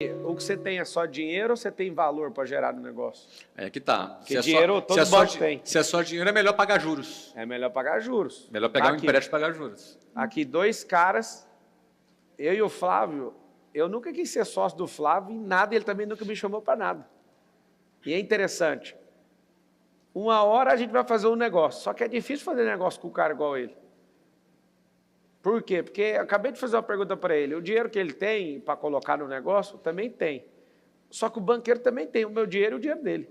O que você tem é só dinheiro ou você tem valor para gerar no negócio? É que tá. Porque dinheiro todo banco tem. Se é só dinheiro, é melhor pagar juros. É melhor pagar juros. Melhor pegar um empréstimo e pagar juros. Aqui, dois caras, eu e o Flávio, eu nunca quis ser sócio do Flávio em nada, ele também nunca me chamou para nada. E é interessante. Uma hora a gente vai fazer um negócio, só que é difícil fazer negócio com um cara igual ele. Por quê? Porque eu acabei de fazer uma pergunta para ele. O dinheiro que ele tem para colocar no negócio, também tem. Só que o banqueiro também tem o meu dinheiro e o dinheiro dele.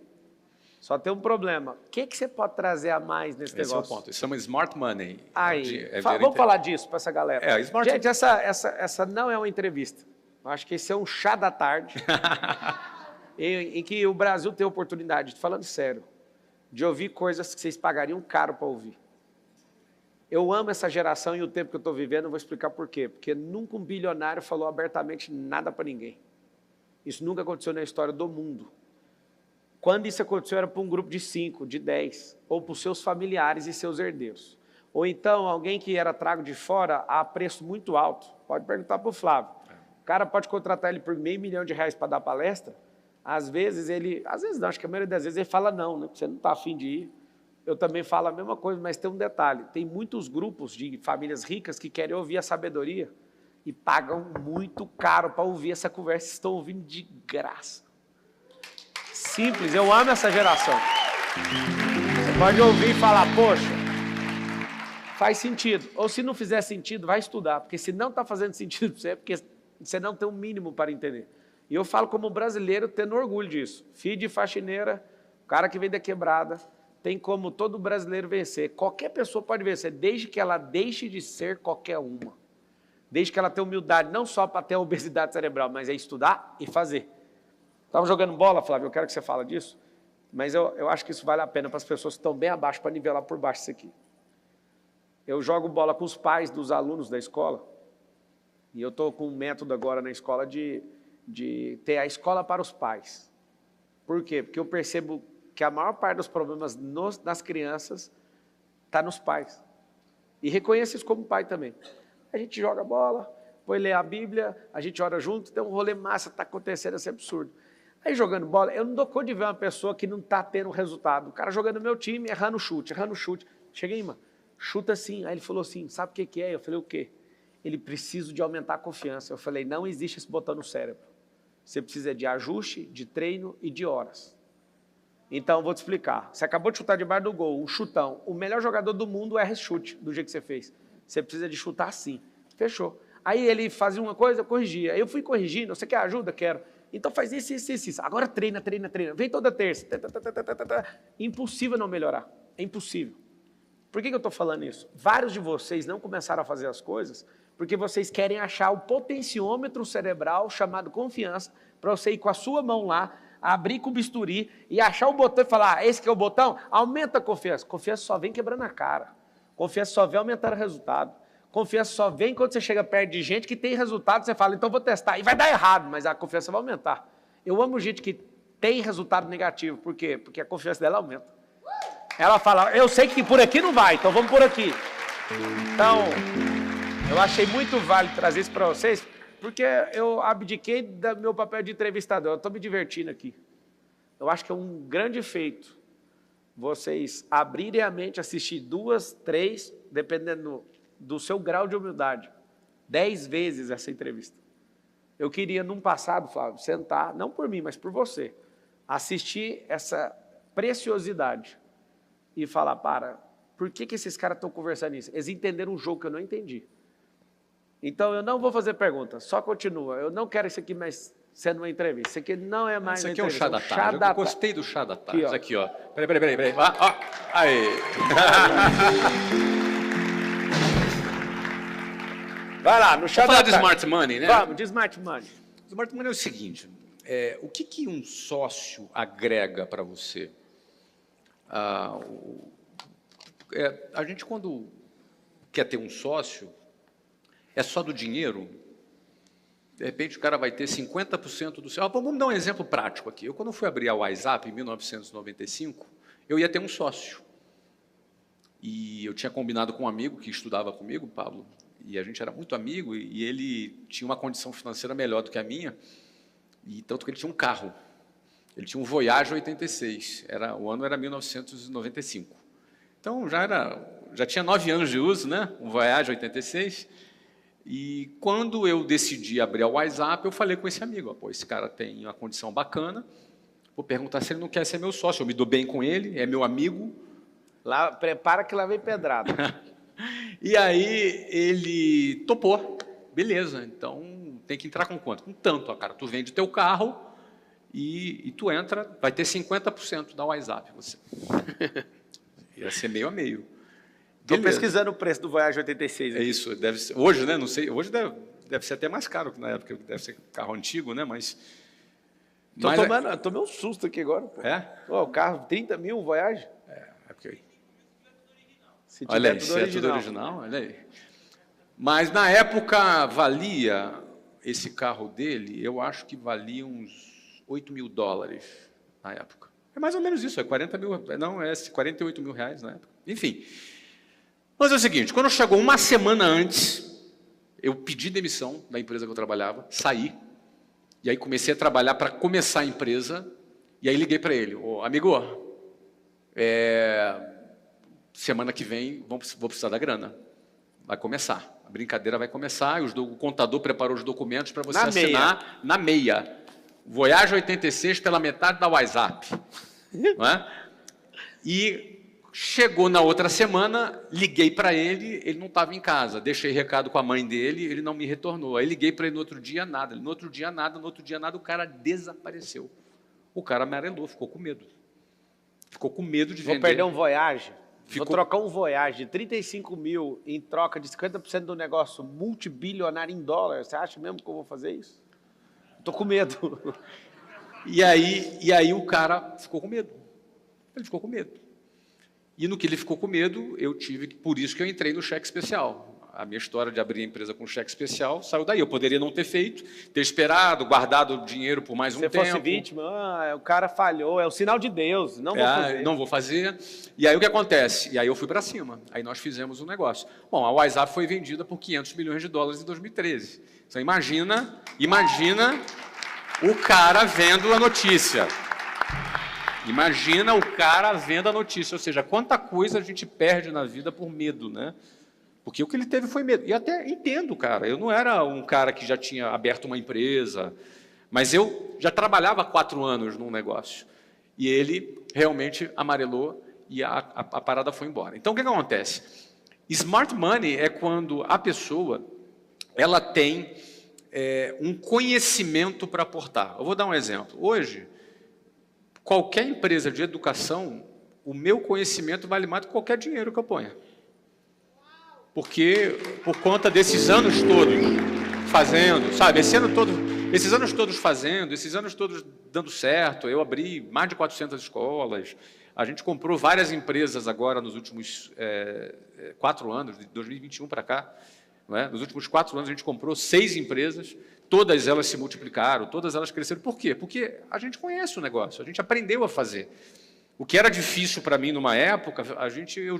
Só tem um problema. O que você pode trazer a mais nesse negócio? Esse é o ponto. Isso chama smart money. Aí, vamos falar disso para essa galera. Smart... Gente, essa não é uma entrevista. Eu acho que esse é um chá da tarde, em que o Brasil tem a oportunidade, falando sério, de ouvir coisas que vocês pagariam caro para ouvir. Eu amo essa geração e o tempo que eu estou vivendo, eu vou explicar por quê. Porque nunca um bilionário falou abertamente nada para ninguém. Isso nunca aconteceu na história do mundo. Quando isso aconteceu, era para um grupo de 5, de 10, ou para os seus familiares e seus herdeiros. Ou então, alguém que era trago de fora a preço muito alto. Pode perguntar para o Flávio. O cara pode contratar ele por R$500 mil para dar palestra. Às vezes não, acho que a maioria das vezes ele fala não, né? Você não está afim de ir. Eu também falo a mesma coisa, mas tem um detalhe. Tem muitos grupos de famílias ricas que querem ouvir a sabedoria e pagam muito caro para ouvir essa conversa. Estão ouvindo de graça. Simples, eu amo essa geração. Você pode ouvir e falar, poxa, faz sentido. Ou se não fizer sentido, vai estudar. Porque se não está fazendo sentido para você, é porque você não tem um mínimo para entender. E eu falo como brasileiro, tendo orgulho disso. Filho de faxineira, cara que vem da quebrada, tem como todo brasileiro vencer. Qualquer pessoa pode vencer, desde que ela deixe de ser qualquer uma. Desde que ela tenha humildade, não só para ter a obesidade cerebral, mas é estudar e fazer. Estava jogando bola, Flávio, eu quero que você fale disso, mas eu acho que isso vale a pena para as pessoas que estão bem abaixo, para nivelar por baixo isso aqui. Eu jogo bola com os pais dos alunos da escola, e eu estou com um método agora na escola de ter a escola para os pais. Por quê? Porque eu percebo que a maior parte dos problemas nas crianças está nos pais. E reconheço isso como pai também. A gente joga bola, vai ler a Bíblia, a gente ora junto, tem um rolê massa, está acontecendo esse absurdo. Aí jogando bola, eu não dou conta de ver uma pessoa que não está tendo resultado. O cara jogando no meu time, errando chute. Cheguei, mano, chuta assim. Aí ele falou assim, sabe o que é? Eu falei, o quê? Ele precisa de aumentar a confiança. Eu falei, não existe esse botão no cérebro. Você precisa de ajuste, de treino e de horas. Então, vou te explicar. Você acabou de chutar debaixo do gol, um chutão. O melhor jogador do mundo erra esse chute, do jeito que você fez. Você precisa de chutar assim. Fechou. Aí ele fazia uma coisa, eu corrigia. Aí eu fui corrigindo. Você quer ajuda? Quero. Então faz isso. Agora treina. Vem toda terça. Impossível não melhorar. É impossível. Por que eu estou falando isso? Vários de vocês não começaram a fazer as coisas porque vocês querem achar o potenciômetro cerebral chamado confiança para você ir com a sua mão lá, abrir com o bisturi e achar o botão e falar, esse que é o botão? Aumenta a confiança. Confiança só vem quebrando a cara. Confiança só vem aumentar o resultado. Confiança só vem quando você chega perto de gente que tem resultado, você fala, então vou testar. E vai dar errado, mas a confiança vai aumentar. Eu amo gente que tem resultado negativo. Por quê? Porque a confiança dela aumenta. Ela fala, eu sei que por aqui não vai, então vamos por aqui. Então, eu achei muito válido trazer isso para vocês, porque eu abdiquei do meu papel de entrevistador. Eu estou me divertindo aqui. Eu acho que é um grande feito vocês abrirem a mente, assistir 2, 3, dependendo do seu grau de humildade, 10 vezes essa entrevista. Eu queria, num passado, Flávio, sentar, não por mim, mas por você, assistir essa preciosidade e falar, por que esses caras estão conversando isso? Eles entenderam um jogo que eu não entendi. Então, eu não vou fazer perguntas, só continua. Eu não quero isso aqui mais sendo uma entrevista. Isso aqui não é mais uma entrevista. Isso aqui é um chá da tarde. Eu gostei do chá da tarde. Aqui, ó. Peraí. Aí. Vai lá, no chá da tarde. Vamos falar de smart money, né? Vamos, de smart money. Smart money é o seguinte, o que um sócio agrega para você? A gente, quando quer ter um sócio, é só do dinheiro? De repente, o cara vai ter 50% do seu... Vamos dar um exemplo prático aqui. Eu, quando fui abrir a WhatsApp, em 1995, eu ia ter um sócio. E eu tinha combinado com um amigo que estudava comigo, Pablo, e a gente era muito amigo, e ele tinha uma condição financeira melhor do que a minha, E tanto que ele tinha um carro. Ele tinha um Voyage 86. O ano era 1995. Então, já tinha 9 anos de uso, né? Um Voyage 86. E quando eu decidi abrir a WhatsApp, eu falei com esse amigo, pô, esse cara tem uma condição bacana, vou perguntar se ele não quer ser meu sócio, eu me dou bem com ele, é meu amigo. Lá, prepara que lá vem pedrada. E aí ele topou, beleza, então tem que entrar com quanto? Com tanto, cara, tu vende teu carro e tu entra, vai ter 50% da WhatsApp, você. Ia ser meio a meio. Estou pesquisando o preço do Voyage 86 aqui. É isso, deve ser, hoje, né, não sei, hoje deve ser até mais caro que na época, deve ser carro antigo, né, mas... Tomei um susto aqui agora, pô. É? Oh, o carro, 30 mil, um Voyage? É porque... Se olha aí, tudo se original. é tudo original, olha aí. Mas na época valia, esse carro dele, eu acho que valia uns 8 mil dólares na época. É mais ou menos isso, é 40 mil, não, é 48 mil reais na época. Enfim. Mas é o seguinte, quando chegou uma semana antes, eu pedi demissão da empresa que eu trabalhava, saí, e aí comecei a trabalhar para começar a empresa, e aí liguei para ele, amigo, semana que vem vou precisar da grana, vai começar, a brincadeira vai começar, o contador preparou os documentos para você assinar na meia. Voyage 86 pela metade da WhatsApp. Não é? E chegou na outra semana, liguei para ele, ele não estava em casa, deixei recado com a mãe dele, ele não me retornou. Aí liguei para ele no outro dia, nada. No outro dia, nada, o cara desapareceu. O cara amarelou, ficou com medo. Ficou com medo de vender. Vou perder um Voyage. Vou trocar um Voyage de 35 mil em troca de 50% do negócio multibilionário em dólares. Você acha mesmo que eu vou fazer isso? Estou com medo. E aí o cara ficou com medo. Ele ficou com medo. E no que ele ficou com medo, por isso que eu entrei no cheque especial. A minha história de abrir a empresa com cheque especial saiu daí. Eu poderia não ter feito, ter esperado, guardado o dinheiro por mais um tempo. Se fosse vítima, o cara falhou, é o sinal de Deus, não vou fazer. Não vou fazer. E aí o que acontece? E aí eu fui para cima. Aí nós fizemos um negócio. Bom, a WhatsApp foi vendida por 500 milhões de dólares em 2013. Então imagina o cara vendo a notícia. Imagina o cara vendo a notícia, ou seja, quanta coisa a gente perde na vida por medo, né? Porque o que ele teve foi medo. E até entendo, cara, eu não era um cara que já tinha aberto uma empresa, mas eu já trabalhava há 4 anos num negócio. E ele realmente amarelou e a parada foi embora. Então, o que acontece? Smart money é quando a pessoa ela tem um conhecimento para aportar. Eu vou dar um exemplo. Hoje, qualquer empresa de educação, o meu conhecimento vale mais do que qualquer dinheiro que eu ponha. Porque, por conta desses anos todos fazendo, sabe, esses anos todos fazendo, esses anos todos dando certo, eu abri mais de 400 escolas, a gente comprou várias empresas agora nos últimos 4 anos, de 2021 para cá, não é? Nos últimos 4 anos a gente comprou 6 empresas, todas elas se multiplicaram, todas elas cresceram. Por quê? Porque a gente conhece o negócio, a gente aprendeu a fazer. O que era difícil para mim numa época,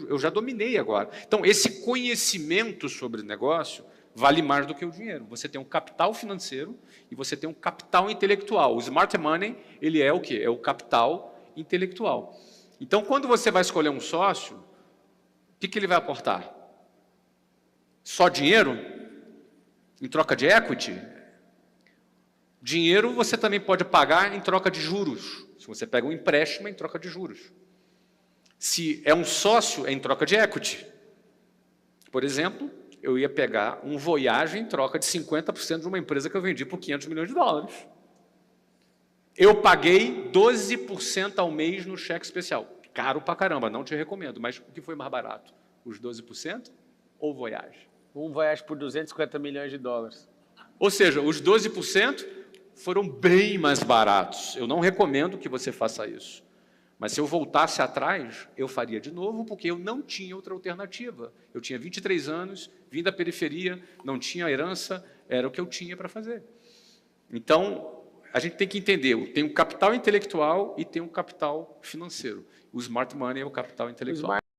eu já dominei agora. Então, esse conhecimento sobre o negócio vale mais do que o dinheiro. Você tem um capital financeiro e você tem um capital intelectual. O smart money, ele é o quê? É o capital intelectual. Então, quando você vai escolher um sócio, o que ele vai aportar? Só dinheiro? Em troca de equity? Dinheiro você também pode pagar em troca de juros. Se você pega um empréstimo, é em troca de juros. Se é um sócio, é em troca de equity. Por exemplo, eu ia pegar um Voyage em troca de 50% de uma empresa que eu vendi por 500 milhões de dólares. Eu paguei 12% ao mês no cheque especial. Caro pra caramba, não te recomendo. Mas o que foi mais barato? Os 12% ou o Voyage? Um Voyage por 250 milhões de dólares. Ou seja, os 12% foram bem mais baratos. Eu não recomendo que você faça isso. Mas se eu voltasse atrás, eu faria de novo, porque eu não tinha outra alternativa. Eu tinha 23 anos, vim da periferia, não tinha herança, era o que eu tinha para fazer. Então, a gente tem que entender, tem um capital intelectual e tem um capital financeiro. O smart money é o capital intelectual.